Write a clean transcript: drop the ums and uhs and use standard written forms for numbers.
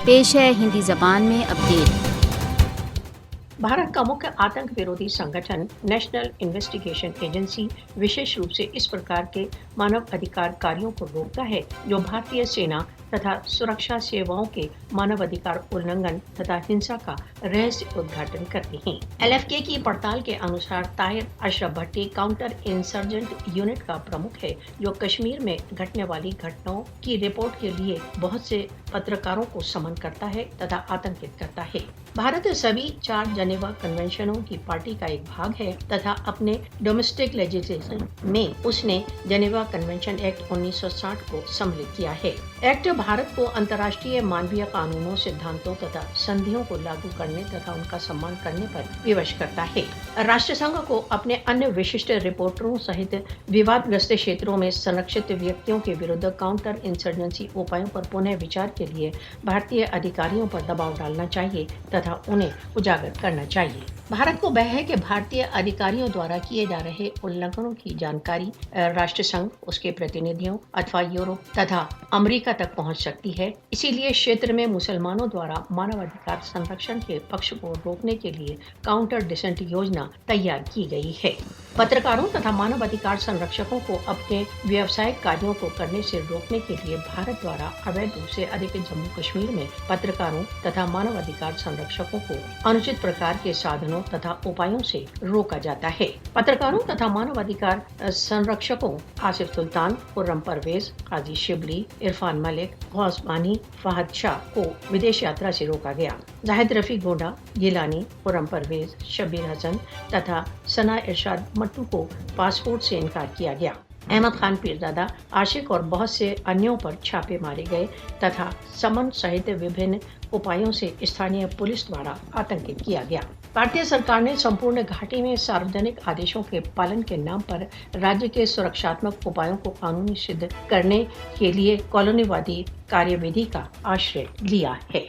पेश है हिंदी ज़बान में अपडेट। भारत का मुख्य आतंक विरोधी संगठन नेशनल इन्वेस्टिगेशन एजेंसी विशेष रूप से इस प्रकार के मानव अधिकार कार्यों को रोकता है जो भारतीय सेना तथा सुरक्षा सेवाओं के मानवाधिकार उल्लंघन तथा हिंसा का रहस्य उद्घाटन करते हैं। एलएफके की पड़ताल के अनुसार ताहिर अशरफ भट्टी काउंटर इंसर्जेंट यूनिट का प्रमुख है, जो कश्मीर में घटने वाली घटनाओं की रिपोर्ट के लिए बहुत से पत्रकारों को समन करता है तथा आतंकित करता है। भारत सभी 4 जनेवा कन्वेंशनों की पार्टी का एक भाग है तथा अपने डोमेस्टिक लेजिस्लेशन में उसने जनेवा कन्वेंशन एक्ट 1960 को सम्मिलित किया है। एक्ट भारत को अंतर्राष्ट्रीय मानवीय कानूनों, सिद्धांतों तथा संधियों को लागू करने तथा उनका सम्मान करने पर विवश करता है। राष्ट्रसंघ को अपने अन्य विशिष्ट रिपोर्टरों सहित विवादग्रस्त क्षेत्रों में संरक्षित व्यक्तियों के विरुद्ध काउंटर इंसर्जेंसी उपायों पर पुनः विचार के लिए भारतीय अधिकारियों पर दबाव डालना चाहिए तथा उन्हें उजागर करना चाहिए। भारत को भय है कि भारतीय अधिकारियों द्वारा किए जा रहे उल्लंघनों की जानकारी राष्ट्रसंघ, उसके प्रतिनिधियों अथवा यूरोप तथा अमेरिका तक पहुंच सकती है। इसीलिए क्षेत्र में मुसलमानों द्वारा मानवाधिकार संरक्षण के पक्ष को रोकने के लिए काउंटर डिसेंट योजना तैयार की गई है। पत्रकारों तथा मानवाधिकार संरक्षकों को अपने व्यावसायिक कार्यों को करने से रोकने के लिए भारत द्वारा अवैध रूप से अधिक जम्मू कश्मीर में पत्रकारों तथा मानवाधिकार संरक्षकों को अनुचित प्रकार के साधनों तथा उपायों से रोका जाता है। पत्रकारों तथा मानवाधिकार संरक्षकों आसिफ सुल्तान, खुर्रम परवेज, काजी शिबली, इरफान मलिक, गौस बानी, फहद शाह को विदेश यात्रा से रोका गया। जाहिद रफी गोंडा, गिलानी, खुर्रम परवेज, शब्बीर हसन तथा सना इरशाद मट्टू को पासपोर्ट से इनकार किया गया। अहमद खान पीरजादा, आशिक और बहुत से अन्यों पर छापे मारे गए तथा समन सहित विभिन्न उपायों से स्थानीय पुलिस द्वारा आतंकित किया गया। भारतीय सरकार ने संपूर्ण घाटी में सार्वजनिक आदेशों के पालन के नाम पर राज्य के सुरक्षात्मक उपायों को कानूनी सिद्ध करने के लिए कॉलोनीवादी कार्यविधि का आश्रय लिया है।